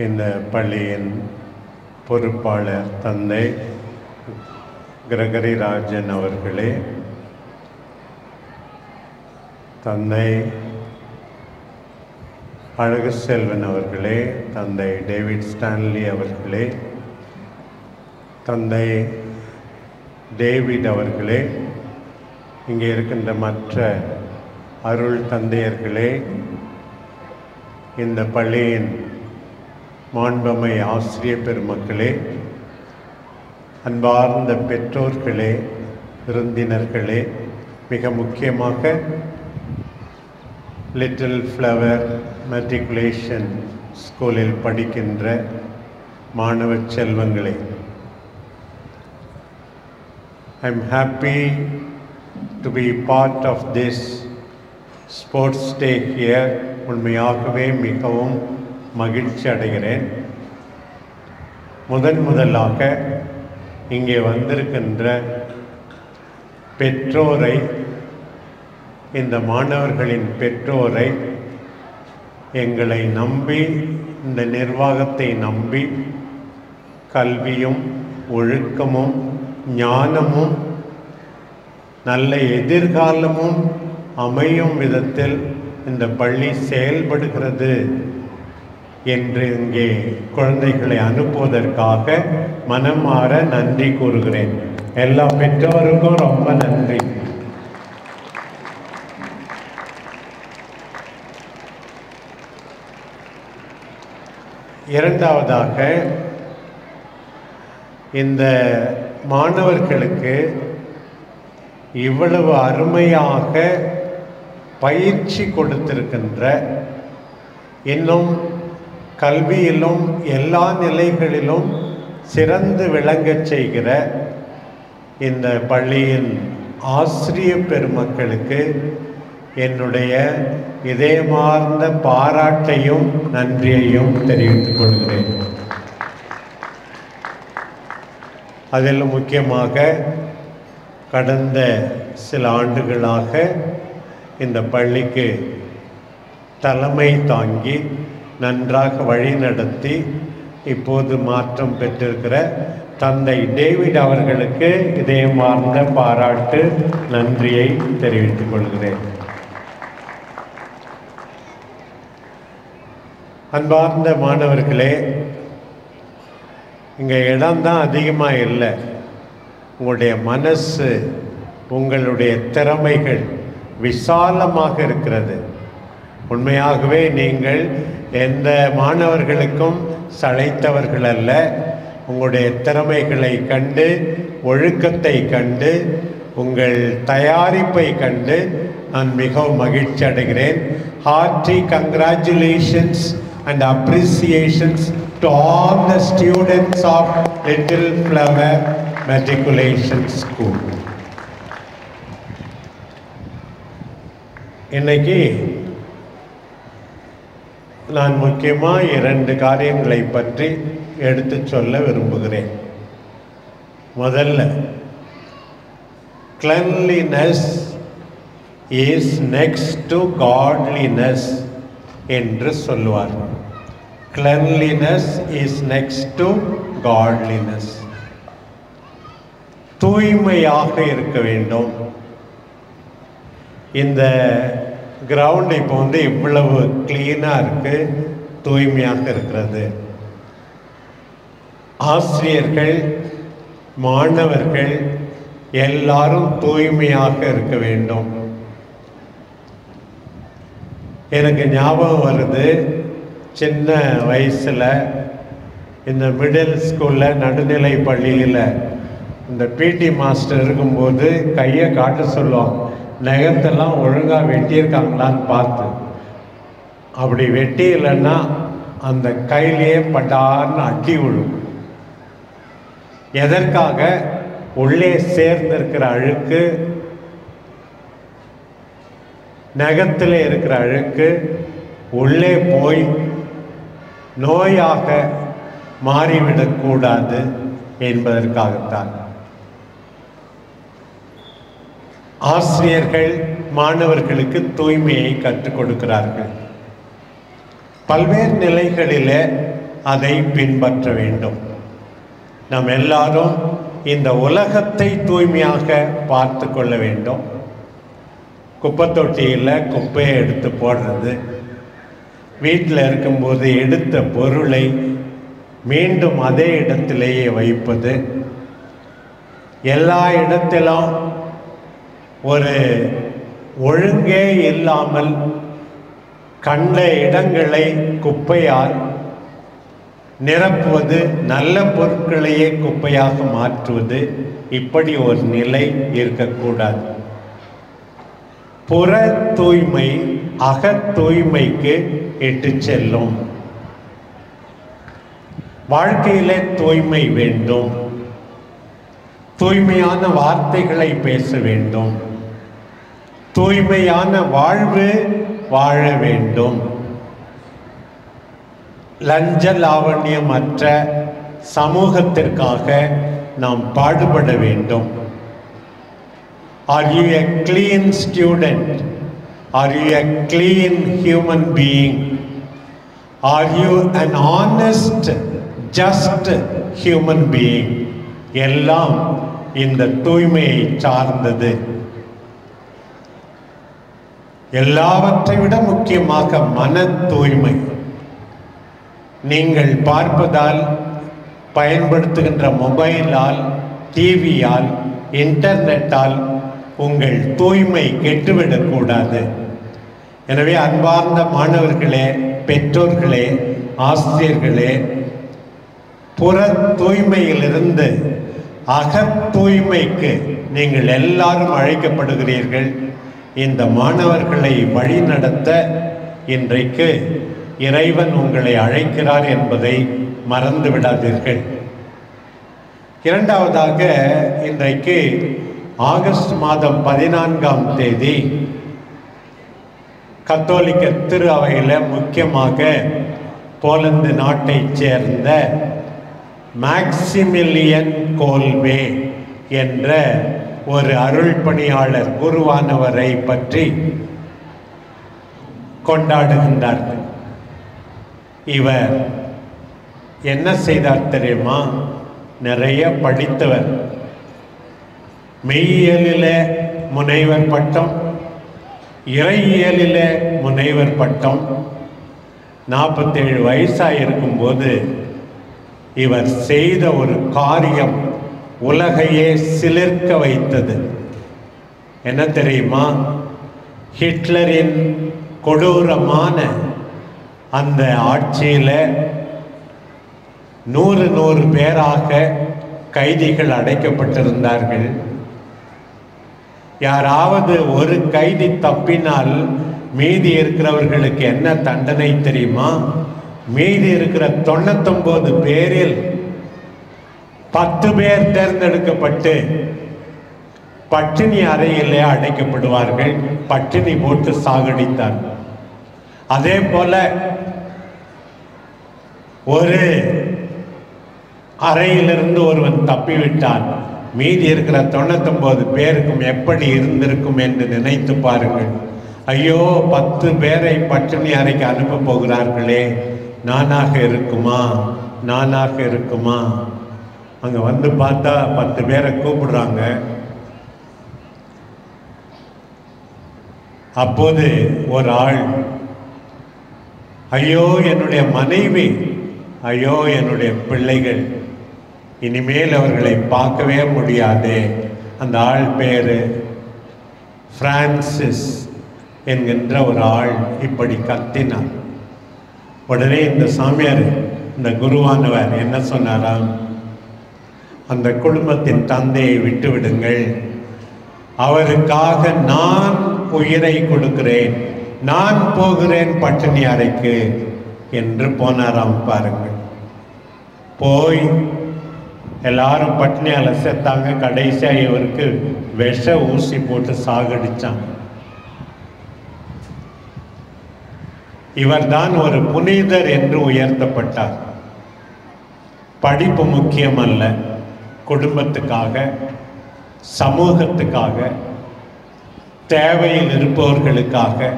இந்த பள்ளியின் பொறுப்பாளர் தந்தை கிரகரி ராஜன் அவர்களே, தந்தை அழகு செல்வன் அவர்களே, தந்தை டேவிட் ஸ்டான்லி அவர்களே, தந்தை டேவிட் அவர்களே, இங்கே இருக்கின்ற மற்ற அருள் தந்தையர்களே, இந்த பள்ளியின் மாண்பமை ஆசிரியர் பெருமக்களே, அன்பார்ந்த பெற்றோர்களே, விருந்தினர்களே, மிக முக்கியமாக லிட்டில் ஃப்ளவர் மெட்ரிகுலேஷன் ஸ்கூலில் படிக்கின்ற மாணவ செல்வங்களே, I am happy to be part of this sports day here. உண்மையாகவே மிகவும் மகிழ்ச்சி அடைகிறேன். முதலாக இங்கே வந்திருக்கின்ற பெற்றோரை, இந்த மாணவர்களின் பெற்றோரை எங்களை நம்பி, இந்த நிர்வாகத்தை நம்பி கல்வியும் ஒழுக்கமும் ஞானமும் நல்ல எதிர்காலமும் அமையும் விதத்தில் இந்த பள்ளி செயல்படுகிறது என்று இங்கே குழந்தைகளை அனுப்புவதற்காக மனமாற நன்றி கூறுகிறேன். எல்லா பெற்றோருக்கும் ரொம்ப நன்றி. இரண்டாவதாக, இந்த மாணவர்களுக்கு இவ்வளவு அருமையாக பயிற்சி கொடுத்திருக்கின்ற, இன்னும் கல்வியிலும் எல்லா நிலைகளிலும் சிறந்து விளங்கச் செய்கிற இந்த பள்ளியின் ஆசிரியர் பெருமக்களுக்கு என்னுடைய இதயமார்ந்த பாராட்டையும் நன்றியையும் தெரிவித்துக் கொள்கிறேன். அதில் முக்கியமாக கடந்த சில ஆண்டுகளாக இந்த பள்ளிக்கு தலைமை தாங்கி நன்றாக வழிநடத்தி இப்போது மாற்றம் பெற்றிருக்கிற தந்தை டேவிட் அவர்களுக்கு இதயமார்ந்த பாராட்டு நன்றியை தெரிவித்துக் கொள்கிறேன். அன்பார்ந்த மாணவர்களே, இங்கே இடம்தான் அதிகமாக இல்லை. உங்களுடைய மனசு, உங்களுடைய திறமைகள் விசாலமாக இருக்கிறது. உண்மையாகவே நீங்கள் எந்த மாணவர்களுக்கும் சளைத்தவர்கள் அல்ல. உங்களுடைய திறமைகளை கண்டு, ஒழுக்கத்தை கண்டு, உங்கள் தயாரிப்பை கண்டு நான் மிகவும் மகிழ்ச்சி அடைகிறேன். Hearty congratulations and appreciations to all the students of Little Flower Matriculation School. இன்னைக்கு நான் முக்கியமாக 2 காரியங்களை பற்றி எடுத்து சொல்ல விரும்புகிறேன். முதல்ல, cleanliness is next to godliness என்று சொல்லுவார். Cleanliness is next to godliness. தூய்மையாக இருக்க வேண்டும். இந்த கிரவுண்ட் இப்போ இவ்வளவு கிளீனாக இருக்கு, தூய்மையாக இருக்கிறது. ஆசிரியர்கள், மாணவர்கள் எல்லாரும் தூய்மையாக இருக்க வேண்டும். எனக்கு ஞாபகம் வருது, சின்ன வயசில் இந்த மிடில் ஸ்கூலில், நடுநிலை பள்ளியில் இந்த பிடி மாஸ்டர் இருக்கும்போது கையை காட்ட சொல்லுவாங்க. நகத்தெல்லாம் ஒழுங்காக வெட்டியிருக்காங்களான்னு பார்த்து, அப்படி வெட்டி இல்லைன்னா அந்த கையிலேயே பட்டார்னு அடி விழும். எதற்காக? உள்ளே சேர்ந்திருக்கிற அழுக்கு, நகத்தில் இருக்கிற அழுக்கு உள்ளே போய் நோயாக மாறிவிடக்கூடாது என்பதற்காகத்தான். ஆசிரியர்கள் மாணவர்களுக்கு தூய்மையை கற்றுக் கொடுக்கிறார்கள். பல்வேறு நிலைகளில் அதை பின்பற்ற வேண்டும். நாம் எல்லாரும் இந்த உலகத்தை தூய்மையாக பார்த்து கொள்ள வேண்டும். குப்பை தொட்டியில் குப்பையை எடுத்து போடுறது, வீட்டில் இருக்கும்போது எடுத்த பொருளை மீண்டும் அதே இடத்திலேயே வைப்பது, எல்லா இடத்திலும் ஒரு ஒழுங்கே இல்லாமல் கண்ட இடங்களை குப்பையால் நிரப்புவது, நல்ல பொருட்களையே குப்பையாக மாற்றுவது, இப்படி ஒரு நிலை இருக்கக்கூடாது. புற தூய்மை அக தூய்மைக்கு இட்டு செல்லும். வாழ்க்கையிலே தூய்மை வேண்டும். தூய்மையான வார்த்தைகளை பேச வேண்டும். தூய்மையான வாழ்வு வாழ வேண்டும். லஞ்ச லாவண்யமற்ற சமூகத்திற்காக நாம் பாடுபட வேண்டும். Are you a clean student? Are you a clean human being? Are you an honest, just human being? எல்லாம் இந்த தூய்மையை சார்ந்தது. எல்லாவற்றை விட முக்கியமாக மன தூய்மை. நீங்கள் பார்ப்பதால், பயன்படுத்துகின்ற மொபைலால், டிவியால், இன்டர்நெட்டால் உங்கள் தூய்மை கெட்டுவிடக்கூடாது. எனவே அன்பார்ந்த மாணவர்களே, பெற்றோர்களே, ஆசிரியர்களே, புற தூய்மையிலிருந்து அக தூய்மைக்கு நீங்கள் எல்லாரும் அழைக்கப்படுகிறீர்கள். இந்த மாணவர்களை வழிநடத்த இன்றைக்கு இறைவன் உங்களை அழைக்கிறார் என்பதை மறந்து விடாதீர்கள். இரண்டாவதாக, இன்றைக்கு ஆகஸ்ட் மாதம் 14ஆம் தேதி கத்தோலிக்க திரு அவையில் முக்கியமாக போலந்து நாட்டைச் சேர்ந்த மேக்சிமிலியன் கோல்வே என்ற ஒரு அருள் பணியாளர், குருவானவரை பற்றி கொண்டாடுகின்றார்கள். இவர் என்ன செய்தார் தெரியுமா? நிறைய படித்தவர். மெய்யியலிலே முனைவர் பட்டம், இறையியலிலே முனைவர் பட்டம். 47 வயசாக இருக்கும்போது இவர் செய்த ஒரு காரியம் உலகையே சிலிர்க்க வைத்தது. என்ன தெரியுமா? ஹிட்லரின் கொடூரமான அந்த ஆட்சியில் 100 பேராக கைதிகள் அடைக்கப்பட்டிருந்தார்கள். யாராவது ஒரு கைதி தப்பினால் மீதி இருக்கிறவர்களுக்கு என்ன தண்டனை தெரியுமா? மீதி இருக்கிற 99 பேரில் 10 பேர் தேர்ந்தெடுக்கப்பட்டு பட்டினி அறையிலே அடைக்கப்படுவார்கள். பட்டினி போட்டு சாகடித்தார். அதே போல ஒரு அறையிலிருந்து ஒருவன் தப்பிவிட்டான். மீதி இருக்கிற 99 பேருக்கும் எப்படி இருந்திருக்கும் என்று நினைத்து பாருங்கள். ஐயோ, 10 பேரை பட்டினி அறைக்கு அனுப்ப போகிறார்களே, நானாக இருக்குமா, நானாக இருக்குமா? அங்கே வந்து பார்த்தா 10 பேரை கூப்பிடுறாங்க. அப்போது ஒரு ஆள், ஐயோ என்னுடைய மனைவி, ஐயோ என்னுடைய பிள்ளைகள், இனிமேல் அவர்களை பார்க்கவே முடியாதே. அந்த ஆள் பேர் பிரான்சிஸ் என்கின்ற ஒரு ஆள் இப்படி கத்தினார். உடனே இந்த சாமியார், இந்த குருவானவர் என்ன சொன்னாராம்? அந்த குடும்பத்தின் தந்தையை விட்டு விடுங்கள், அவருக்காக நான் உயிரை கொடுக்கிறேன், நான் போகிறேன் பட்டினி அறைக்கு என்று போனாராம். பாருங்கள், போய் எல்லாரும் பட்டினியால் செத்தாங்க. கடைசியாக இவருக்கு விஷ ஊசி போட்டு சாகடிச்சாங்க. இவர்தான் ஒரு புனிதர் என்று உயர்த்தப்பட்டார். படிப்பு முக்கியமல்ல, குடும்பத்துக்காக, சமூகத்துக்காக, தேவையில் இருப்பவர்களுக்காக,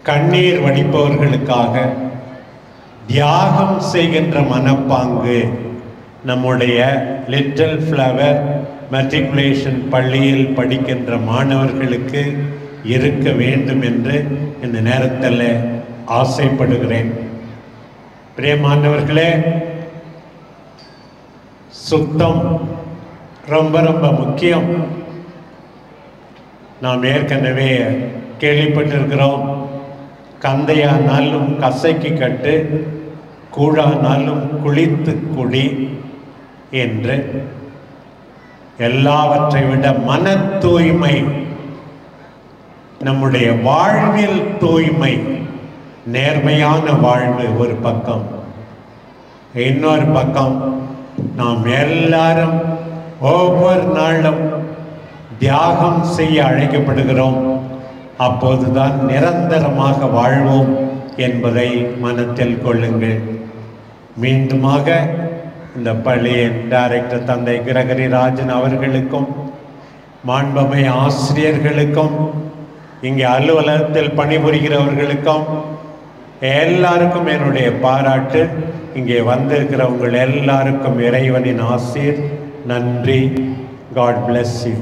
கண்ணீர் வடிப்பவர்களுக்காக, தியாகம் செய்கின்ற மனப்பாங்கு நம்முடைய லிட்டில் ஃப்ளவர் மெட்ரிகுலேஷன் பள்ளியில் படிக்கின்ற மாணவர்களுக்கு இருக்க வேண்டும் என்று இந்த நேரத்தில் ஆசைப்படுகிறேன். பிரியமானவர்களே, சுத்தம் ரொம்ப ரொம்ப முக்கியம். நாம் ஏற்கனவே கேள்விப்பட்டிருக்கிறோம், கந்தையானாலும் கசைக்கு கட்டு, கூழானாலும் குளித்து குடி என்று. எல்லாவற்றை விட மன தூய்மை, நம்முடைய வாழ்வில் தூய்மை, நேர்மையான வாழ்வு ஒரு பக்கம். இன்னொரு பக்கம், நாம் எல்லாரும் ஒவ்வொரு நாளும் தியாகம் செய்ய அழைக்கப்படுகிறோம். அப்போதுதான் நிரந்தரமாக வாழ்வோம் என்பதை மனத்தில் கொள்ளுங்கள். மீண்டுமாக இந்த பள்ளியின் டைரக்டர் தந்தை கிரகரி ராஜன் அவர்களுக்கும், மாண்புமிகு ஆசிரியர்களுக்கும், இங்கே அலுவலகத்தில் பணிபுரிகிறவர்களுக்கும் எல்லாருக்கும் என்னுடைய பாராட்டு. இங்கே வந்திருக்கிறவங்கள் எல்லாருக்கும் இறைவனின் ஆசீர். நன்றி. God bless you.